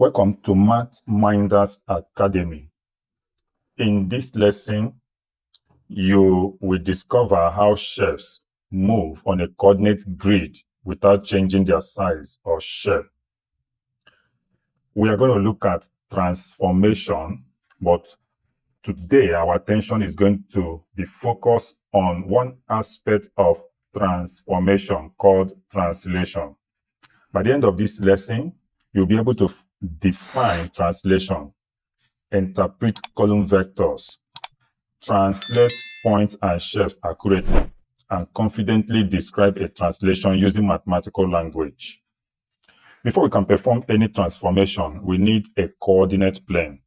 Welcome to Math Minders Academy. In this lesson, you will discover how shapes move on a coordinate grid without changing their size or shape. We are going to look at transformation, but today our attention is going to be focused on one aspect of transformation called translation. By the end of this lesson, you'll be able to define translation, interpret column vectors, translate points and shapes accurately, and confidently describe a translation using mathematical language. Before we can perform any transformation, we need a coordinate plane.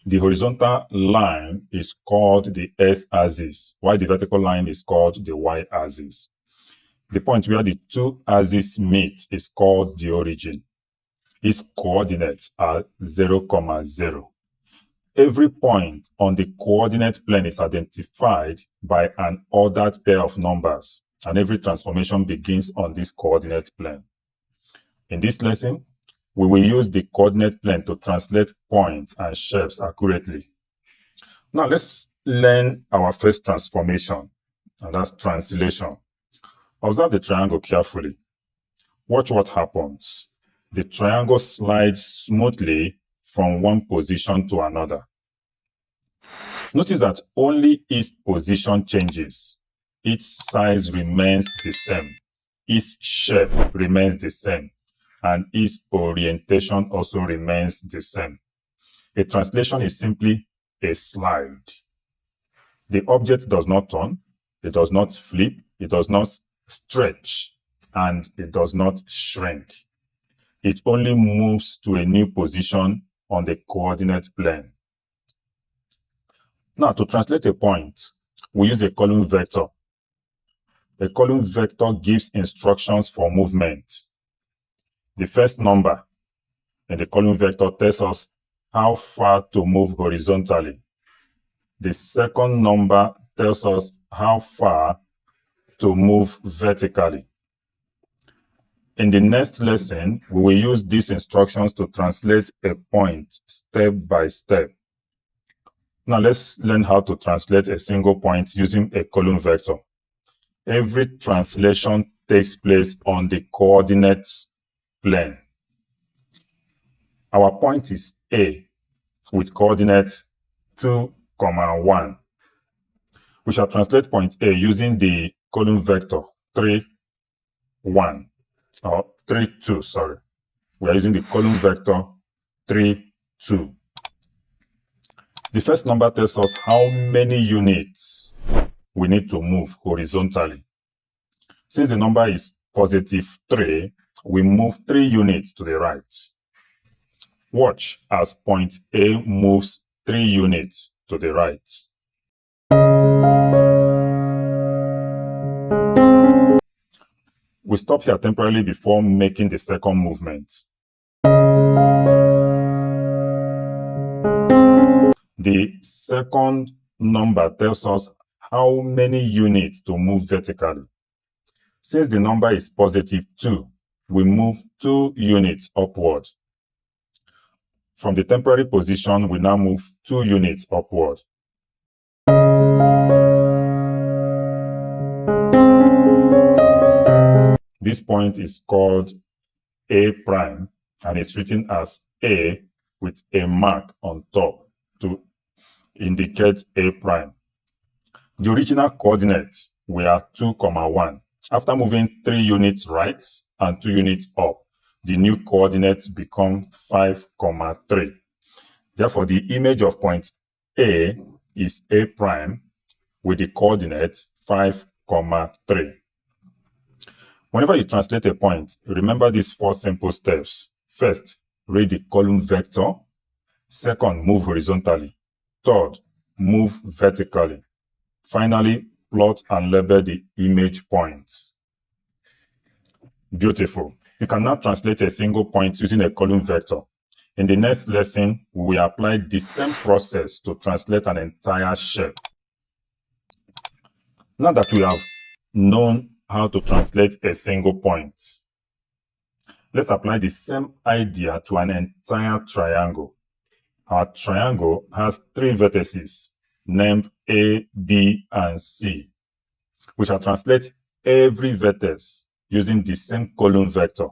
The horizontal line is called the x-axis, while the vertical line is called the y-axis. The point where the two axes meet is called the origin. Its coordinates are 0, 0. Every point on the coordinate plane is identified by an ordered pair of numbers, and every transformation begins on this coordinate plane. In this lesson, we will use the coordinate plane to translate points and shapes accurately. Now let's learn our first transformation, and that's translation. Observe the triangle carefully. Watch what happens. The triangle slides smoothly from one position to another. Notice that only its position changes. Its size remains the same. Its shape remains the same. And its orientation also remains the same. A translation is simply a slide. The object does not turn, it does not flip, it does not stretch, and it does not shrink. It only moves to a new position on the coordinate plane. Now, to translate a point, we use a column vector. A column vector gives instructions for movement. The first number in the column vector tells us how far to move horizontally. The second number tells us how far to move vertically. In the next lesson, we will use these instructions to translate a point step by step. Now let's learn how to translate a single point using a column vector. Every translation takes place on the coordinates plane. Our point is A with coordinates 2, 1. We shall translate point A using the column vector 3, 1. Or 3, 2, sorry. We are using the column vector 3, 2. The first number tells us how many units we need to move horizontally. Since the number is positive 3, we move 3 units to the right. Watch as point A moves 3 units to the right. We stop here temporarily before making the second movement. The second number tells us how many units to move vertically. Since the number is positive 2, we move 2 units upward. From the temporary position, we now move 2 units upward. This point is called A prime, and it's written as A with a mark on top to indicate A prime. The original coordinates were 2, 1. After moving 3 units right and 2 units up, the new coordinates become 5, 3. Therefore, the image of point A is A prime with the coordinate 5, 3. Whenever you translate a point, remember these 4 simple steps. First, read the column vector. Second, move horizontally. Third, move vertically. Finally, plot and label the image point. Beautiful. You can now translate a single point using a column vector. In the next lesson, we will apply the same process to translate an entire shape. Now that we have known how to translate a single point, Let's apply the same idea to an entire triangle. Our triangle has 3 vertices named A, B, and C. We shall translate every vertex using the same column vector.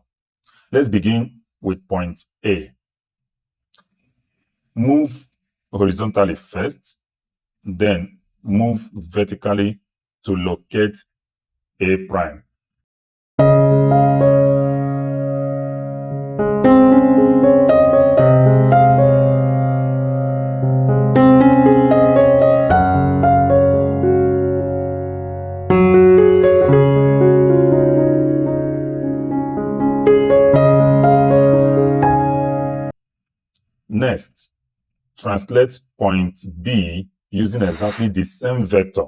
Let's begin with point A. Move horizontally first, then move vertically to locate A prime. Next, translate point B using exactly the same vector.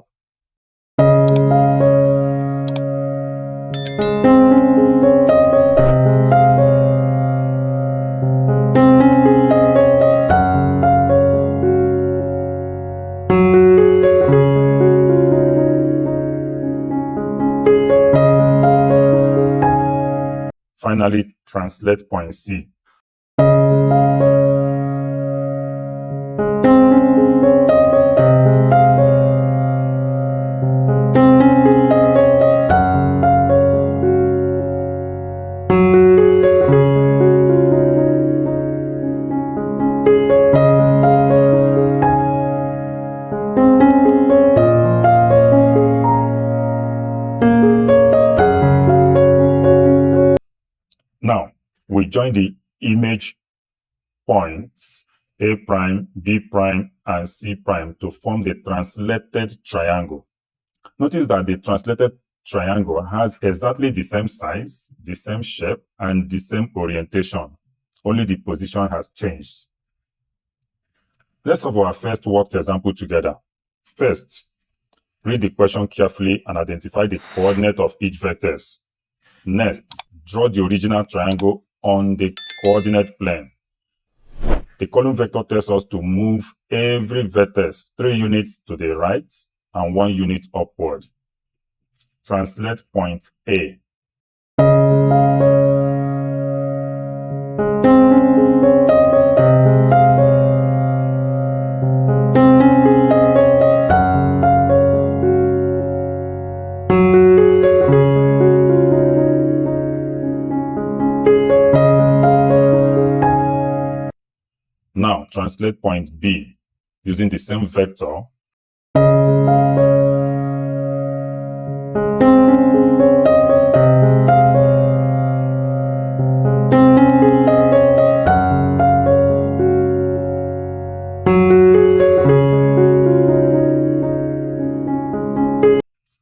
Finally, translate point C. Now, we join the image points A prime, B prime, and C prime to form the translated triangle. Notice that the translated triangle has exactly the same size, the same shape, and the same orientation. Only the position has changed. Let's solve our first worked example together. First, read the question carefully and identify the coordinate of each vertex. Next, draw the original triangle on the coordinate plane. The column vector tells us to move every vertex 3 units to the right and 1 unit upward. Translate point A. Now, translate point B using the same vector.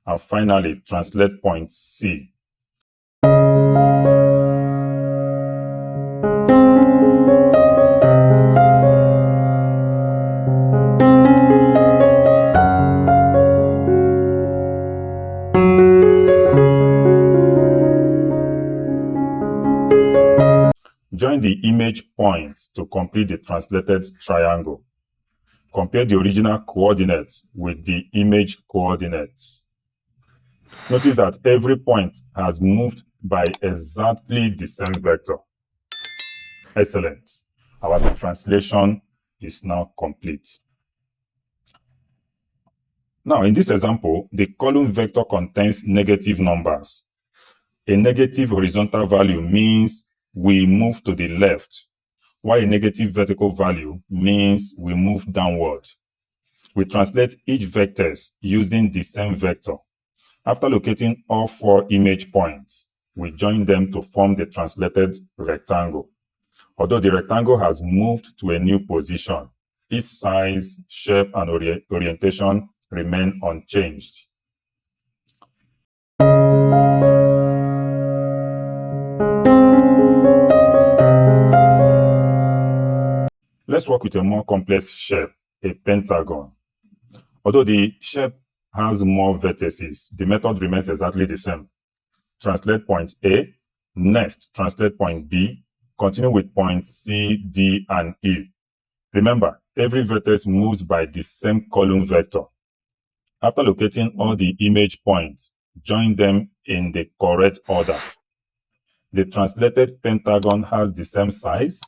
And finally, translate point C. Join the image points to complete the translated triangle. Compare the original coordinates with the image coordinates. Notice that every point has moved by exactly the same vector. Excellent. Our translation is now complete. Now, in this example, the column vector contains negative numbers. A negative horizontal value means we move to the left, while a negative vertical value means we move downward. We translate each vertex using the same vector. After locating all 4 image points, we join them to form the translated rectangle. Although the rectangle has moved to a new position, its size, shape, and orientation remain unchanged. Let's work with a more complex shape, a pentagon. Although the shape has more vertices, the method remains exactly the same. Translate point A. Next, translate point B. Continue with points C, D, and E. Remember, every vertex moves by the same column vector. After locating all the image points, join them in the correct order. The translated pentagon has the same size,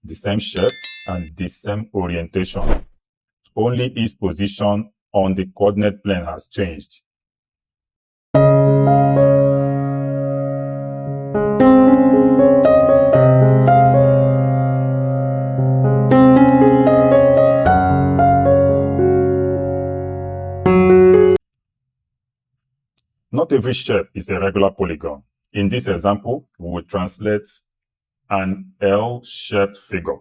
the same shape, and the same orientation. Only its position on the coordinate plane has changed. Not every shape is a regular polygon. In this example, we will translate an L-shaped figure.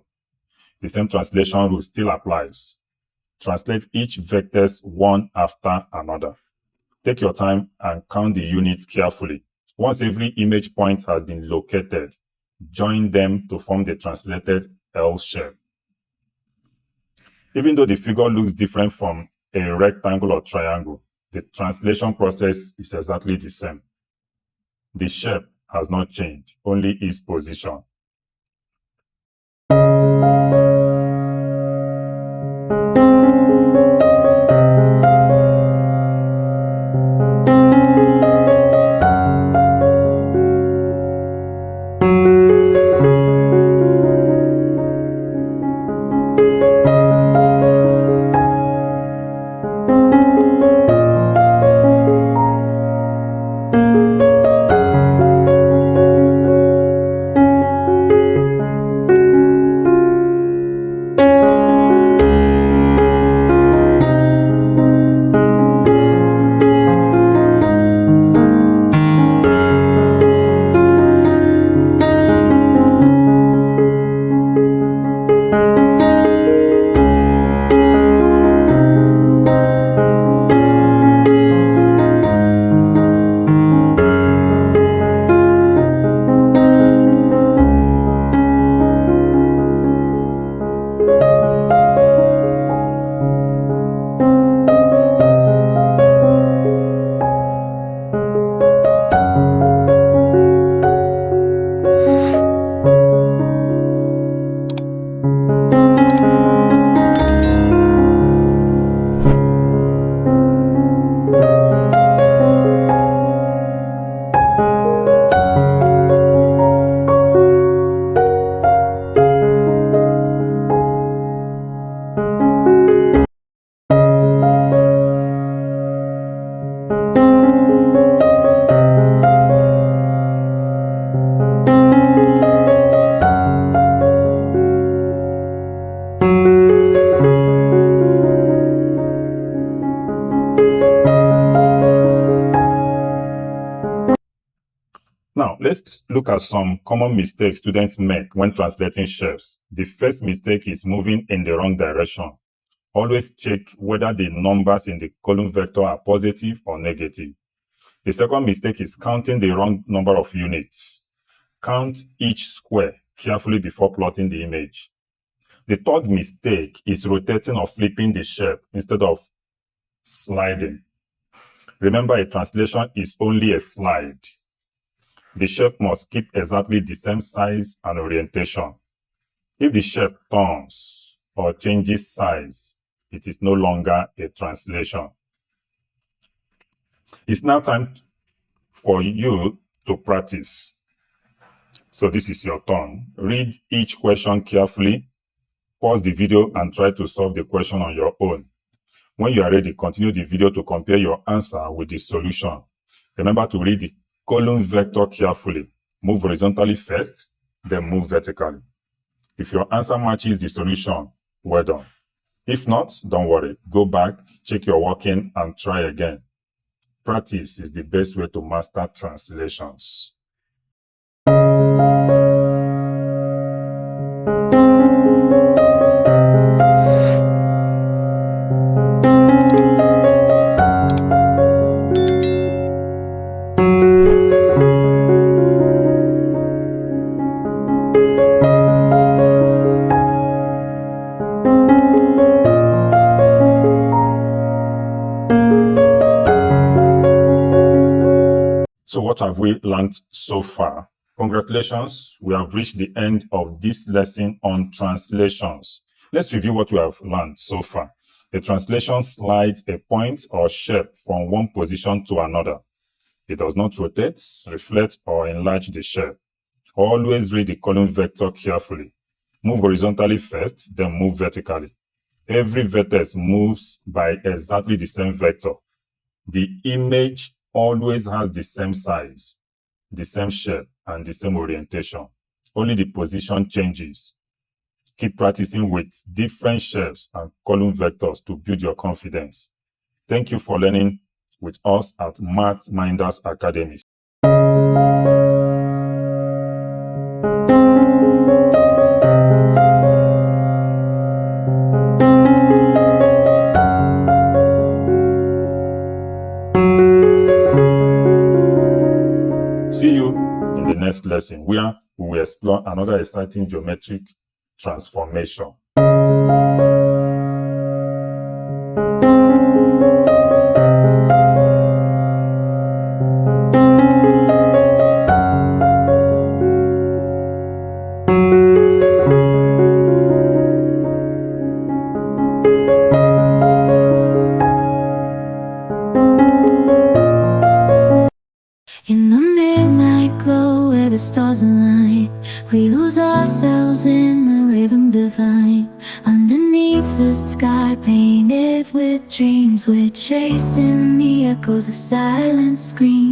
The same translation rule still applies. Translate each vectors one after another. Take your time and count the units carefully. Once every image point has been located, join them to form the translated L shape. Even though the figure looks different from a rectangle or triangle, the translation process is exactly the same. The shape has not changed, only its position. Now, let's look at some common mistakes students make when translating shapes. The first mistake is moving in the wrong direction. Always check whether the numbers in the column vector are positive or negative. The second mistake is counting the wrong number of units. Count each square carefully before plotting the image. The third mistake is rotating or flipping the shape instead of sliding. Remember, a translation is only a slide. The shape must keep exactly the same size and orientation. If the shape turns or changes size, it is no longer a translation. It's now time for you to practice. So this is your turn. Read each question carefully, pause the video and try to solve the question on your own. When you are ready, continue the video to compare your answer with the solution. Remember to read the column vector carefully. Move horizontally first, then move vertically. If your answer matches the solution, well done. If not, don't worry. Go back, check your working, and try again. Practice is the best way to master translations. So what have we learned so far? Congratulations, we have reached the end of this lesson on translations. Let's review what we have learned so far. A translation slides a point or shape from one position to another. It does not rotate, reflect, or enlarge the shape. Always read the column vector carefully. Move horizontally first, then move vertically. Every vertex moves by exactly the same vector. The image always has the same size, the same shape, and the same orientation. Only the position changes. Keep practicing with different shapes and column vectors to build your confidence. Thank you for learning with us at Math Minders Academy. See you in the next lesson where we will explore another exciting geometric transformation. In the midnight glow where the stars align, we lose ourselves in the rhythm divine. Underneath the sky painted with dreams, we're chasing the echoes of silent screams.